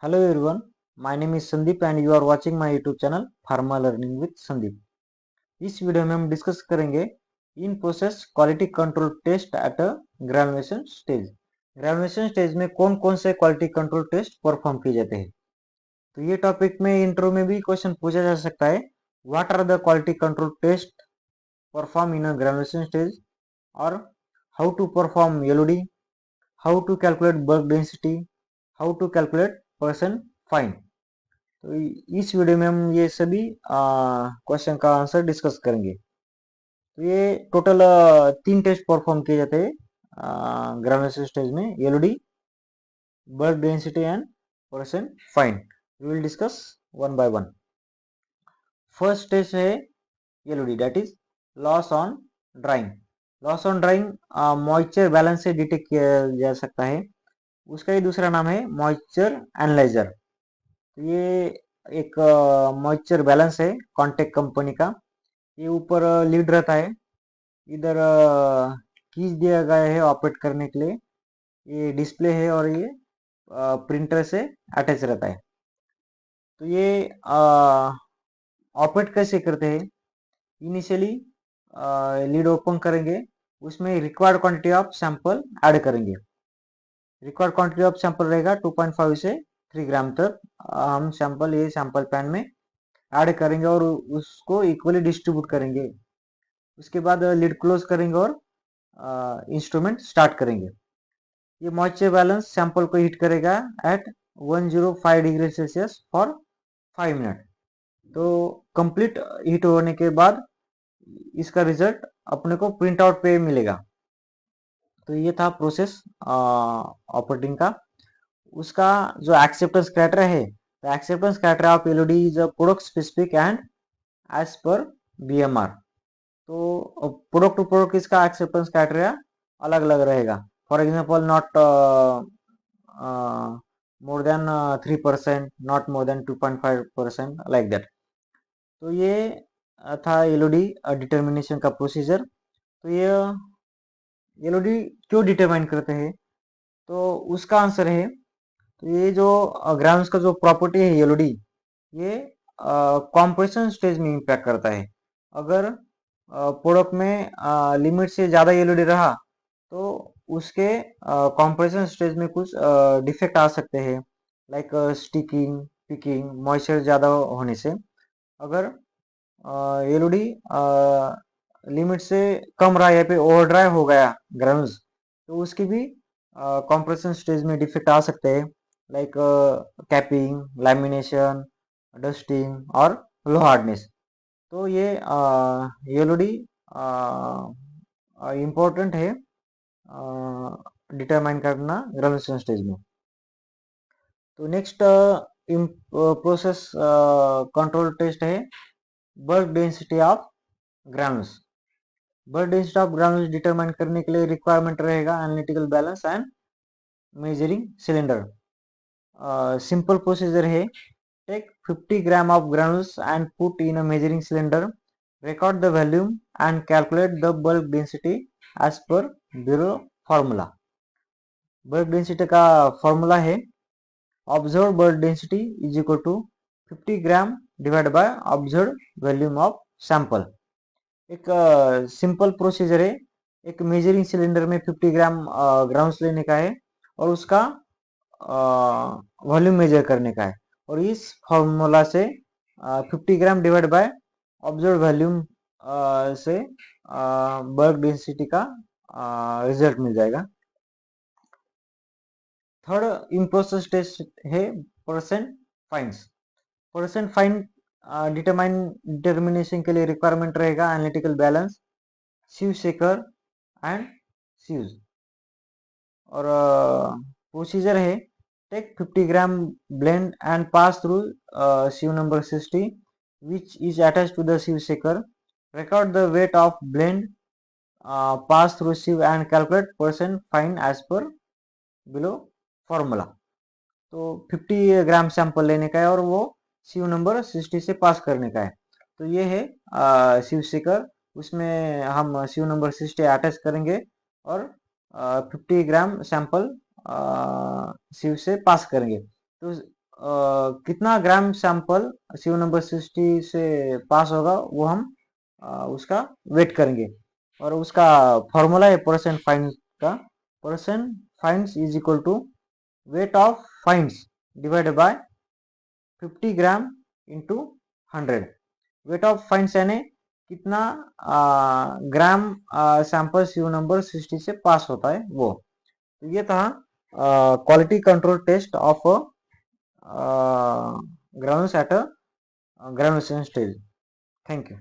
Hello everyone, my name is Sandeep and you are watching my YouTube channel Pharma Learning with Sandeep. इस video में हम discuss करेंगे in process quality control test at a graduation stage. Graduation stage में कौन कौन से quality control test perform किए जाते हैं। तो ये टॉपिक में इंट्रो में भी क्वेश्चन पूछा जा सकता है, what are the quality control test perform in a graduation stage, और how to perform LOD, how to calculate bulk density, how to calculate percent fine. तो इस वीडियो में हम ये सभी क्वेश्चन का आंसर डिस्कस करेंगे। तो ये टोटल 3 टेस्ट परफॉर्म किए जाते हैं ग्रेजुएशन स्टेज में, LOD, bulk density and percent fine. We will discuss one by one. First test है LOD, that is loss on drying. Loss on drying moisture balance से detect किया जा सकता है। उसका ही दूसरा नाम है मॉइस्चर एनालाइजर। ये एक मॉइस्चर बैलेंस है कॉन्टेक्ट कंपनी का। ये ऊपर लीड रहता है, इधर कीज दिया गया है ऑपरेट करने के लिए। ये डिस्प्ले है और ये प्रिंटर से अटैच रहता है। तो ये ऑपरेट कैसे करते हैं। इनिशियली लीड ओपन करेंगे, उसमें required quantity of sample add करेंगे। रिक्वायर्ड क्वांटिटी ऑफ सैंपल रहेगा 2.5 से 3 ग्राम तक। हम सैंपल ये सैंपल पैन में ऐड करेंगे और उसको इक्वली डिस्ट्रीब्यूट करेंगे। उसके बाद लिड क्लोज करेंगे और इंस्ट्रूमेंट स्टार्ट करेंगे। ये मॉइस्चर बैलेंस सैंपल को हीट करेगा at 105 degree Celsius for 5 minute. तो कंप्लीट हीट होने के बाद इसका रिजल्ट अपने को प्रिंट आउट पे मिलेगा। तो ये था प्रोसेस ऑपरेटिंग का। उसका जो एक्सेप्टेंस क्राइटेरिया है, तो acceptance criteria of LOD is a product specific and as per BMR. तो प्रोडक्ट टू प्रोडक्ट इसका एक्सेप्टेंस क्राइटेरिया अलग अलग रहेगा। For example not more than 3%, not more than 2.5%, like that. तो ये था एलओडी डिटर्मिनेशन का प्रोसीजर। तो ये एलओडी क्यों डिटरमाइन करते हैं, तो उसका आंसर है, तो ये जो ग्राम्स का जो प्रॉपर्टी है एलओडी, ये कॉम्प्रेशन स्टेज में इम्पैक्ट करता है। अगर प्रोडक्ट में लिमिट से ज़्यादा एलओडी रहा तो उसके कॉम्प्रेशन स्टेज में कुछ डिफेक्ट आ सकते हैं, लाइक स्टिकिंग, पिकिंग, मॉइस्चर ज़्यादा होने से। अगर एलओडी लिमिट से कम रहा या पे ओवर ड्राई हो गया ग्राउंड्स, तो उसकी भी कॉम्प्रेशन स्टेज में डिफेक्ट आ सकते हैं, लाइक कैपिंग, लैमिनेशन, डस्टिंग और लो हार्डनेस। तो ये एलओडी इम्पोर्टेंट है डिटरमाइन करना ग्रेजुएशन स्टेज में। तो नेक्स्ट प्रोसेस कंट्रोल टेस्ट है bulk density of granules. Bulk density of granules determine करने के लिए रिक्वायरमेंट रहेगा analytical balance and measuring cylinder. Simple procedure है, take 50 gram of granules and put in a measuring cylinder, record the volume and calculate the bulk density as per below formula। bulk density का formula है, observe bulk density is equal to 50 gram divide by observe volume of sample. एक simple procedure है, एक measuring cylinder में 50 ग्राम grounds लेने का है और उसका वॉल्यूम मेजर करने का है, और इस फॉर्मूला से 50 gram divide by observe volume से बल्क डेंसिटी का रिजल्ट मिल जाएगा। थर्ड इन प्रोसेस टेस्ट है percent fines. Percent fine determination के लिए रिक्वायरमेंट रहेगा analytical balance, sieve shaker and sieves. और प्रोसीजर है, take 50 gram blend and pass through sieve number 60 which is attached to the sieve shaker. Record the weight of blend pass through sieve and calculate percent fine as per below formula। तो 50 gram sample लेने का है और वो sieve number 60 से पास करने का है। तो ये है sieve shaker, उसमें हम sieve नंबर 60 अटैच करेंगे और 50 ग्राम सैंपल सिव से पास करेंगे। तो कितना ग्राम सैंपल सीओ नंबर 60 से पास होगा वो हम उसका वेट करेंगे। और उसका फॉर्मूला है परसेंट फाइंड का। Percent fines is equal to weight of fines divided by 50 gram into 100। Weight of fines यानी कितना ग्राम सैंपल सीओ नंबर 60 से पास होता है वो। तो ये था quality control test of granules at a granulation stage. Thank you.